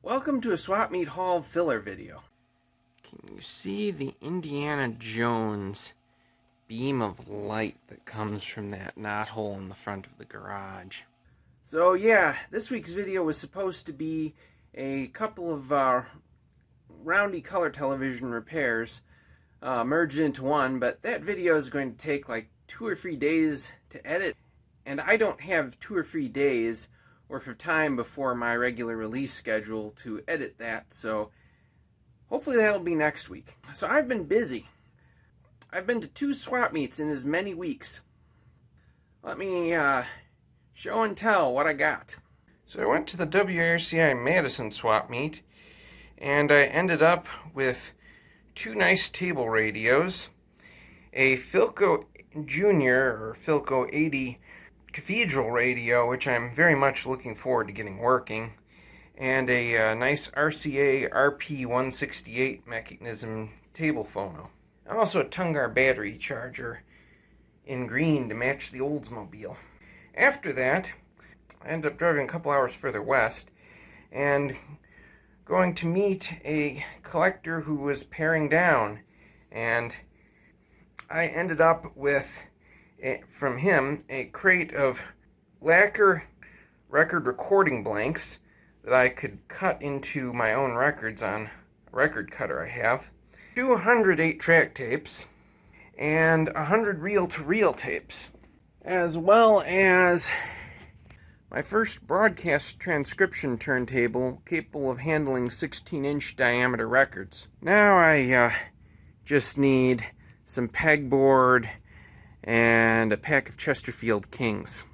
Welcome to a Swapmeet haul filler video. Can you see the Indiana Jones beam of light that comes from that knothole in the front of the garage? So yeah, this week's video was supposed to be a couple of roundy color television repairs merged into one, but that video is going to take like 2 or 3 days to edit, and I don't have 2 or 3 days worth of time before my regular release schedule to edit that, so hopefully that'll be next week. So I've been busy. I've been to 2 swap meets in as many weeks. Let me show and tell what I got. So I went to the WRCI Madison swap meet, and I ended up with 2 nice table radios, a Philco Junior or Philco 80 Cathedral radio, which I'm very much looking forward to getting working, and a nice RCA RP168 mechanism table phono. And also a Tungar battery charger in green to match the Oldsmobile. After that, I ended up driving a couple hours further west and going to meet a collector who was paring down, and I ended up with from him a crate of lacquer record recording blanks that I could cut into my own records on a record cutter I have, 200 8-track tapes, and 100 reel-to-reel tapes, as well as my first broadcast transcription turntable capable of handling 16-inch diameter records. Now I just need some pegboard and a pack of Chesterfield Kings.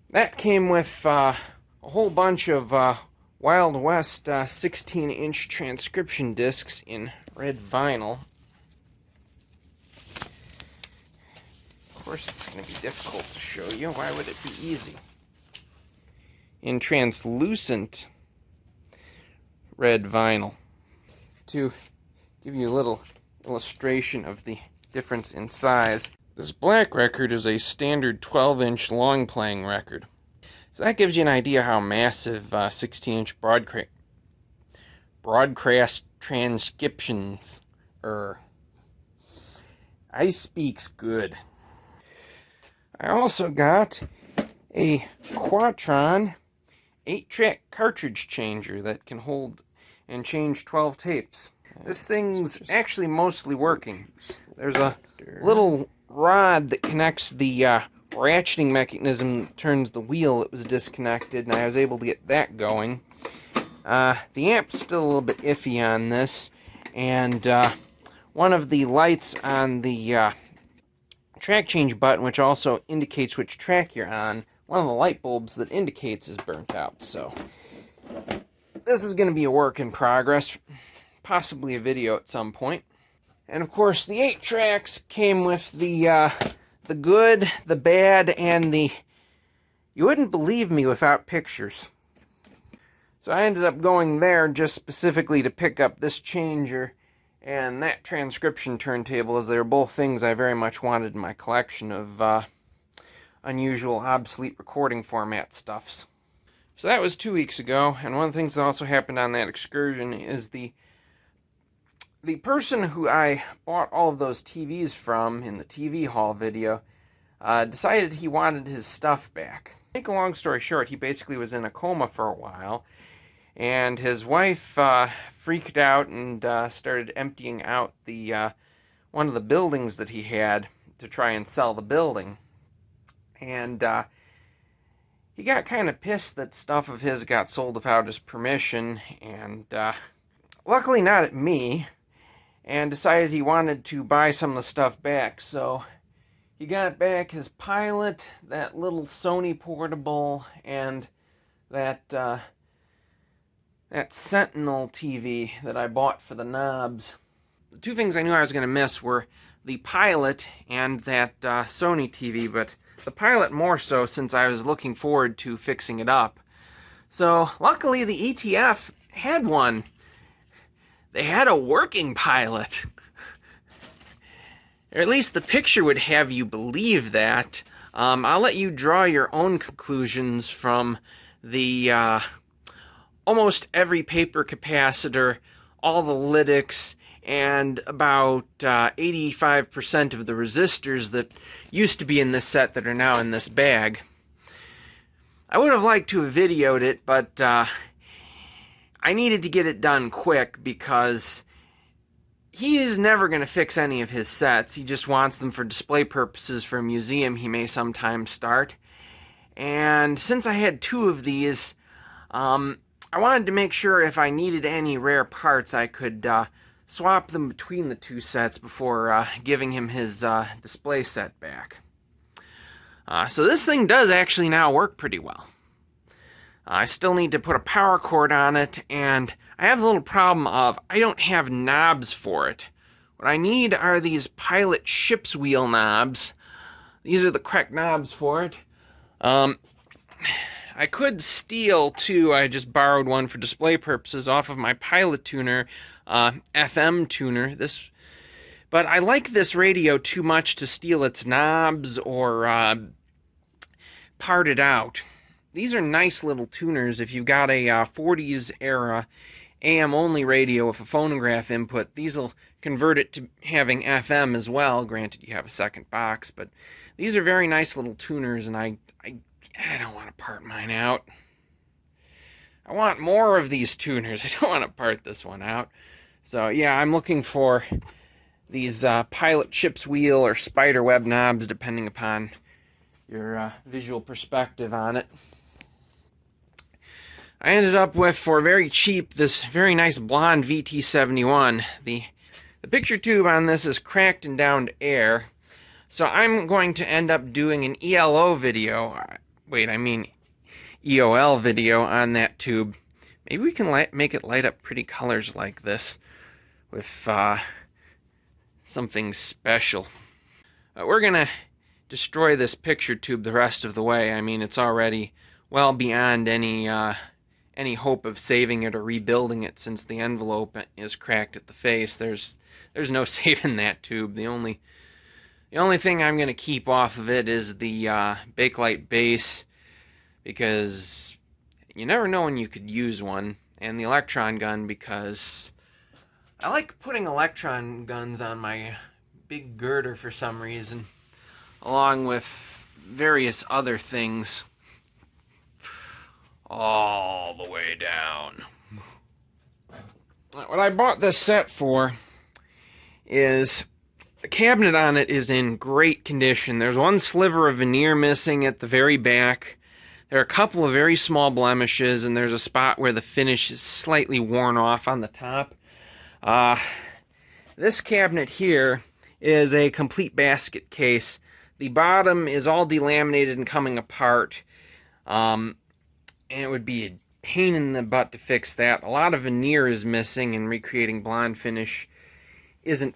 That came with a whole bunch of Wild West 16-inch transcription discs in red vinyl. Of course, it's going to be difficult to show you. Why would it be easy? In translucent red vinyl. To give you a little illustration of the difference in size, this black record is a standard 12-inch long-playing record. So that gives you an idea how massive 16-inch broadcast transcriptions are. I speaks good. I also got a Quatron 8-track cartridge changer that can hold and change 12 tapes. This thing's actually mostly working. There's a little rod that connects the ratcheting mechanism that turns the wheel that was disconnected, and I was able to get that going. The amp's still a little bit iffy on this, and one of the lights on the track change button, which also indicates which track you're on, one of the light bulbs that indicates is burnt out. So this is going to be a work in progress, possibly a video at some point. And of course, the 8 tracks came with the good, the bad, and the you wouldn't believe me without pictures. So I ended up going there just specifically to pick up this changer and that transcription turntable, as they were both things I very much wanted in my collection of unusual, obsolete recording format stuffs. So that was 2 weeks ago, and one of the things that also happened on that excursion is the person who I bought all of those TVs from in the TV haul video decided he wanted his stuff back. To make a long story short, he basically was in a coma for a while, and his wife freaked out and started emptying out the one of the buildings that he had to try and sell the building. And he got kind of pissed that stuff of his got sold without his permission, and luckily not at me, and decided he wanted to buy some of the stuff back. So he got back his Pilot, that little Sony portable, and that Sentinel TV that I bought for the knobs. The 2 things I knew I was going to miss were the Pilot and that Sony TV, but the Pilot more so since I was looking forward to fixing it up. So luckily the ETF had one. They had a working Pilot. Or at least the picture would have you believe that. I'll let you draw your own conclusions from the almost every paper capacitor, all the lytics, and about 85% of the resistors that used to be in this set that are now in this bag. I would have liked to have videoed it, but I needed to get it done quick because he is never going to fix any of his sets. He just wants them for display purposes for a museum he may sometime start. And since I had 2 of these, I wanted to make sure if I needed any rare parts, I could swap them between the 2 sets before giving him his display set back. So this thing does actually now work pretty well. I still need to put a power cord on it, and I have a little problem of I don't have knobs for it. What I need are these Pilot ship's wheel knobs. These are the correct knobs for it. I could steal 2, I just borrowed one for display purposes off of my Pilot tuner, FM tuner. But I like this radio too much to steal its knobs or part it out. These are nice little tuners. If you've got a 40s era AM only radio with a phonograph input, these will convert it to having FM as well. Granted, you have a second box, but these are very nice little tuners, and I don't want to part mine out. I want more of these tuners. I don't want to part this one out. So yeah, I'm looking for these Pilot ship's wheel or spider web knobs, depending upon your visual perspective on it. I ended up with, for very cheap, this very nice blonde VT71. The picture tube on this is cracked and down to air, so I'm going to end up doing an ELO video. Wait, I mean EOL video on that tube. Maybe we can make it light up pretty colors like this with something special. We're gonna destroy this picture tube the rest of the way. I mean, it's already well beyond any hope of saving it or rebuilding it, since the envelope is cracked at the face. There's no saving that tube. The only thing I'm going to keep off of it is the Bakelite base, because you never know when you could use one, and the electron gun, because I like putting electron guns on my big girder for some reason, along with various other things. All the way down. What I bought this set for is the cabinet on it is in great condition. There's one sliver of veneer missing at the very back. There are a couple of very small blemishes, and there's a spot where the finish is slightly worn off on the top. This cabinet here is a complete basket case. The bottom is all delaminated and coming apart. And it would be a pain in the butt to fix that. A lot of veneer is missing, and recreating blonde finish isn't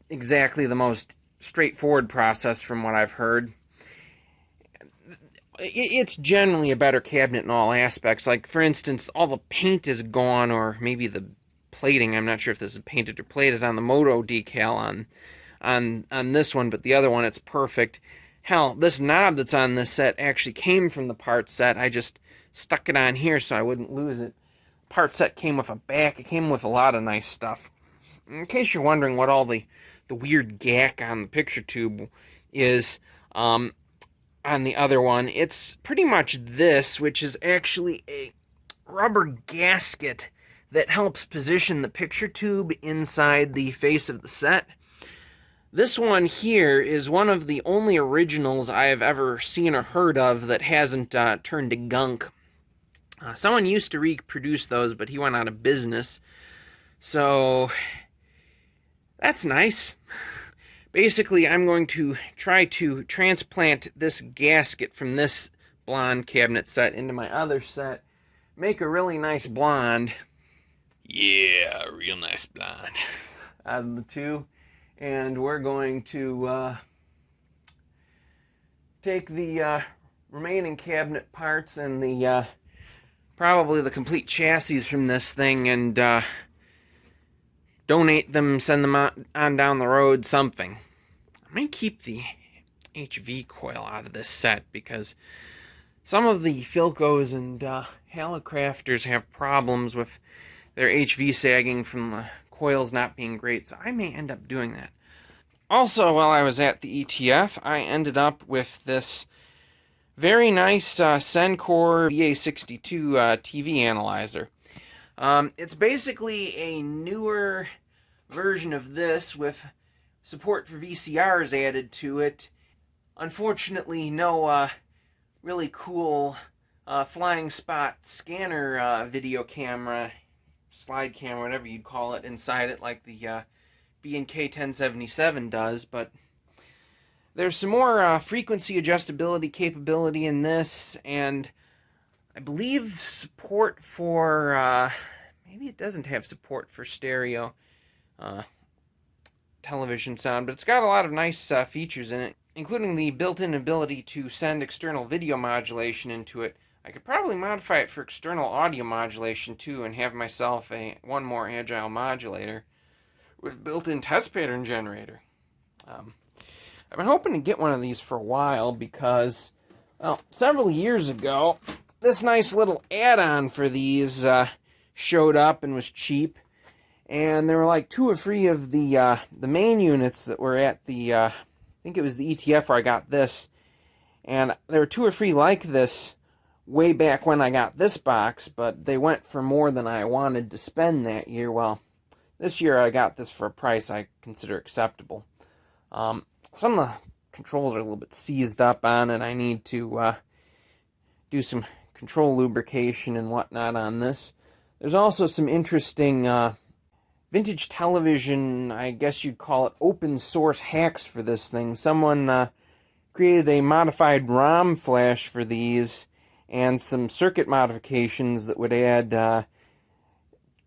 exactly the most straightforward process from what I've heard. It's generally a better cabinet in all aspects. Like, for instance, all the paint is gone, or maybe the plating. I'm not sure if this is painted or plated on the Moto decal on this one, but the other one, it's perfect. Hell, this knob that's on this set actually came from the parts set. I just stuck it on here so I wouldn't lose it. Part set came with a back. It came with a lot of nice stuff. In case you're wondering what all the weird gack on the picture tube is on the other one, it's pretty much this, which is actually a rubber gasket that helps position the picture tube inside the face of the set. This one here is one of the only originals I have ever seen or heard of that hasn't turned to gunk. Someone used to reproduce those, but he went out of business. So, that's nice. Basically, I'm going to try to transplant this gasket from this blonde cabinet set into my other set. Make a really nice blonde. Yeah, a real nice blonde. Out of the two. And we're going to take the remaining cabinet parts and the probably the complete chassis from this thing and donate them, send them on down the road, something. I might keep the HV coil out of this set because some of the Philcos and Hallicrafters have problems with their HV sagging from the coils not being great, so I may end up doing that. Also, while I was at the ETF, I ended up with this very nice Sencore VA62 TV analyzer. It's basically a newer version of this with support for VCRs added to it. Unfortunately, no really cool flying spot scanner video camera, slide camera, whatever you'd call it, inside it like the B&K 1077 does, but there's some more frequency adjustability capability in this, and I believe support for, maybe it doesn't have support for stereo television sound, but it's got a lot of nice features in it, including the built-in ability to send external video modulation into it. I could probably modify it for external audio modulation too, and have myself one more agile modulator with built-in test pattern generator. I've been hoping to get one of these for a while because, well, several years ago, this nice little add-on for these showed up and was cheap, and there were like 2 or 3 of the main units that were at the, I think it was the ETF where I got this, and there were 2 or 3 like this way back when I got this box, but they went for more than I wanted to spend that year. Well, this year I got this for a price I consider acceptable. Some of the controls are a little bit seized up on it. I need to do some control lubrication and whatnot on this. There's also some interesting vintage television, I guess you'd call it, open source hacks for this thing. Someone created a modified ROM flash for these and some circuit modifications that would add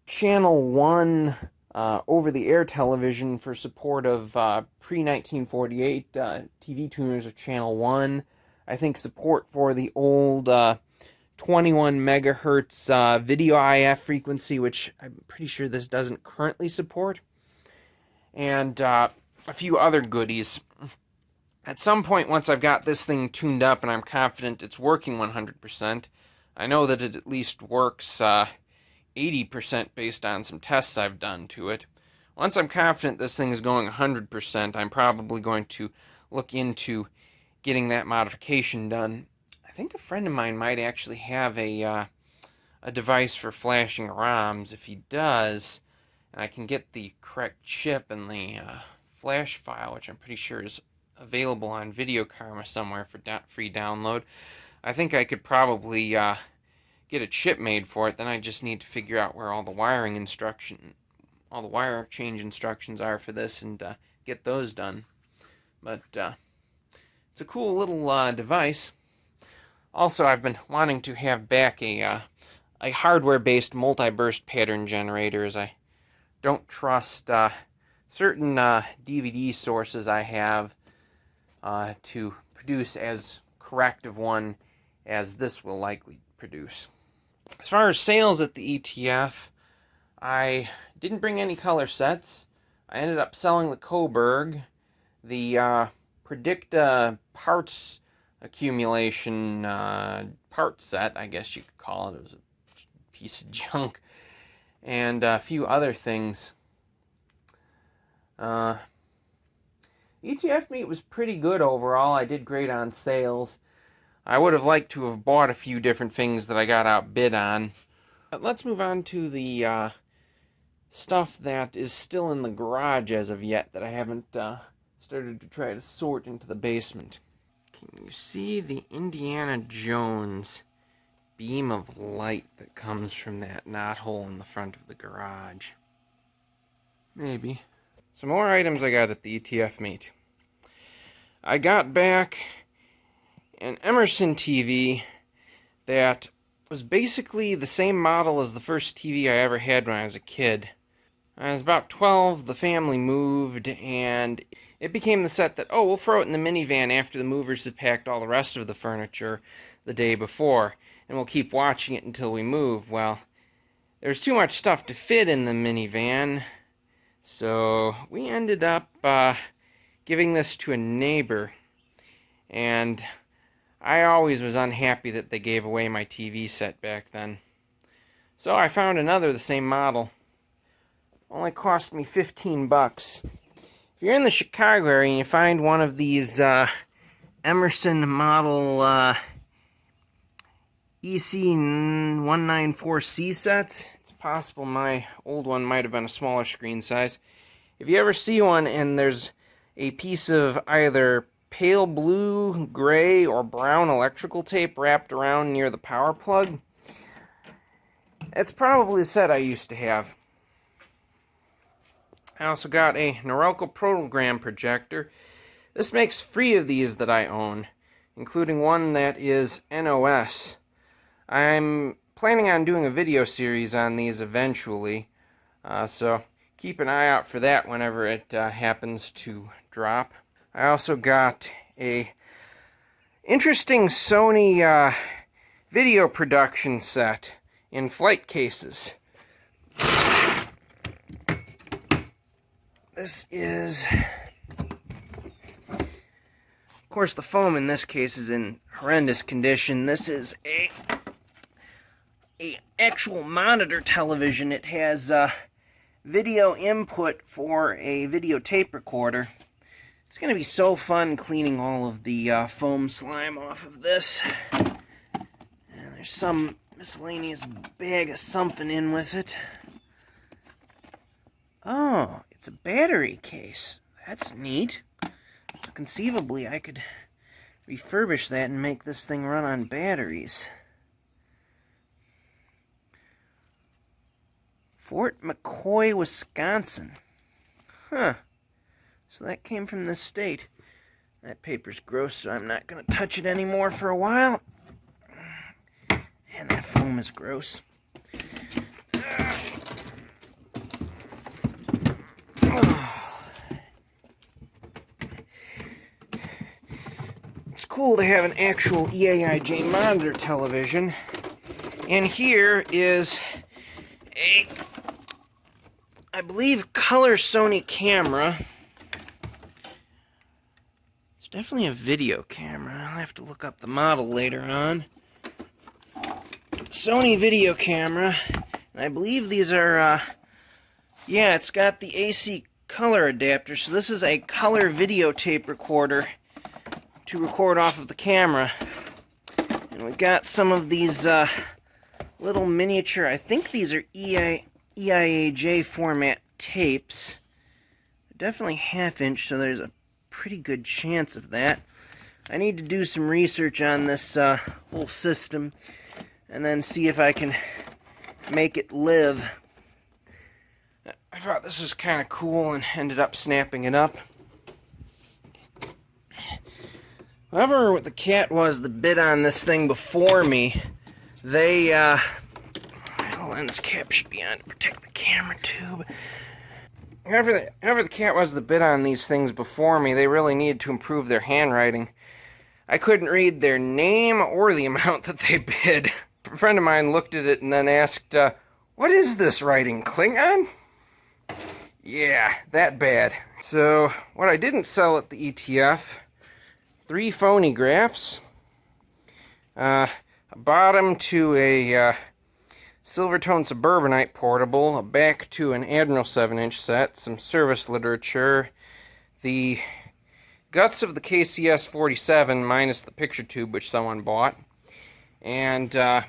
channel 1 over-the-air television for support of pre-1948 TV tuners of channel 1. I think support for the old 21 megahertz video IF frequency, which I'm pretty sure this doesn't currently support. And a few other goodies. At some point, once I've got this thing tuned up and I'm confident it's working 100%, I know that it at least works 80% based on some tests I've done to it. Once I'm confident this thing is going 100%, I'm probably going to look into getting that modification done. I think a friend of mine might actually have a device for flashing ROMs. If he does, and I can get the correct chip and the flash file, which I'm pretty sure is available on Video Karma somewhere for free download, I think I could probably get a chip made for it. Then I just need to figure out where all the wire change instructions are for this and get those done. But it's a cool little device. Also, I've been wanting to have back a hardware-based multi-burst pattern generator, as I don't trust certain DVD sources I have to produce as correct of one as this will likely produce. As far as sales at the ETF, I didn't bring any color sets. I ended up selling the Coburg, the Predicta parts accumulation part set, I guess you could call it. It was a piece of junk, and a few other things. ETF meet was pretty good overall. I did great on sales. I would have liked to have bought a few different things that I got outbid on. But let's move on to the stuff that is still in the garage as of yet that I haven't started to try to sort into the basement. Can you see the Indiana Jones beam of light that comes from that knothole in the front of the garage? Maybe. Some more items I got at the ETF meet. I got back an Emerson TV that was basically the same model as the first TV I ever had when I was a kid. I was about 12, the family moved, and it became the set that, oh, we'll throw it in the minivan after the movers had packed all the rest of the furniture the day before, and we'll keep watching it until we move. Well, there's too much stuff to fit in the minivan, so we ended up giving this to a neighbor, and I always was unhappy that they gave away my TV set back then. So I found another the same model. Only cost me 15 bucks. If you're in the Chicago area and you find one of these Emerson model EC194C sets, it's possible my old one might have been a smaller screen size. If you ever see one and there's a piece of either pale blue, gray, or brown electrical tape wrapped around near the power plug, it's probably the set I used to have. I also got a Norelco program projector. This makes 3 of these that I own, including one that is NOS. I'm planning on doing a video series on these eventually, so keep an eye out for that whenever it happens to drop. I also got a interesting Sony video production set in flight cases. This is, of course, the foam in this case is in horrendous condition. This is a actual monitor television. It has video input for a video tape recorder. It's going to be so fun cleaning all of the foam slime off of this. And there's some miscellaneous bag of something in with it. Oh, it's a battery case. That's neat. Conceivably, I could refurbish that and make this thing run on batteries. Fort McCoy, Wisconsin. Huh. So that came from this state. That paper's gross, so I'm not going to touch it anymore for a while. And that foam is gross. It's cool to have an actual EAIJ monitor television. And here is a, I believe, color Sony camera. It's definitely a video camera. I'll have to look up the model later on. Sony video camera. And I believe these are, yeah, it's got the AC color adapter. So this is a color videotape recorder to record off of the camera. And we got some of these little miniature, I think these are EIAJ format tapes. They're definitely 1/2 inch, so there's a pretty good chance of that. I need to do some research on this whole system and then see if I can make it live. I thought this was kind of cool and ended up snapping it up. Whoever the cat was that bid on this thing before me, they, the lens cap should be on to protect the camera tube. Whoever the cat was that bid on these things before me, they really needed to improve their handwriting. I couldn't read their name or the amount that they bid. A friend of mine looked at it and then asked, what is this writing, Klingon? Yeah, that bad. So, what I didn't sell at the ETF, 3 phonographs, a bottom to a Silvertone Suburbanite portable, a back to an Admiral 7-inch set, some service literature, the guts of the KCS-47 minus the picture tube which someone bought, and a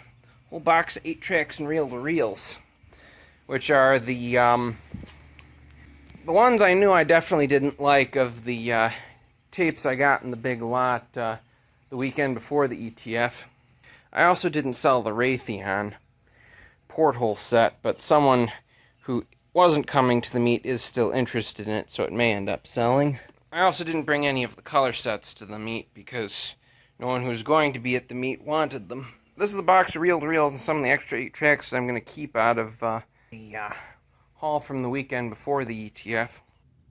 whole box of 8-tracks and reel-to-reels, which are the ones I knew I definitely didn't like of the tapes I got in the big lot the weekend before the ETF. I also didn't sell the Raytheon porthole set, but someone who wasn't coming to the meet is still interested in it, so it may end up selling. I also didn't bring any of the color sets to the meet because no one who was going to be at the meet wanted them. This is the box of reel-to-reels and some of the extra 8 tracks I'm going to keep out of the haul from the weekend before the ETF.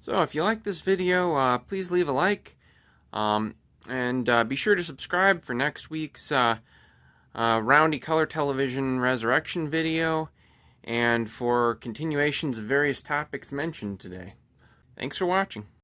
So if you like this video, please leave a like, and be sure to subscribe for next week's Roundy Color Television Resurrection video, and for continuations of various topics mentioned today. Thanks for watching.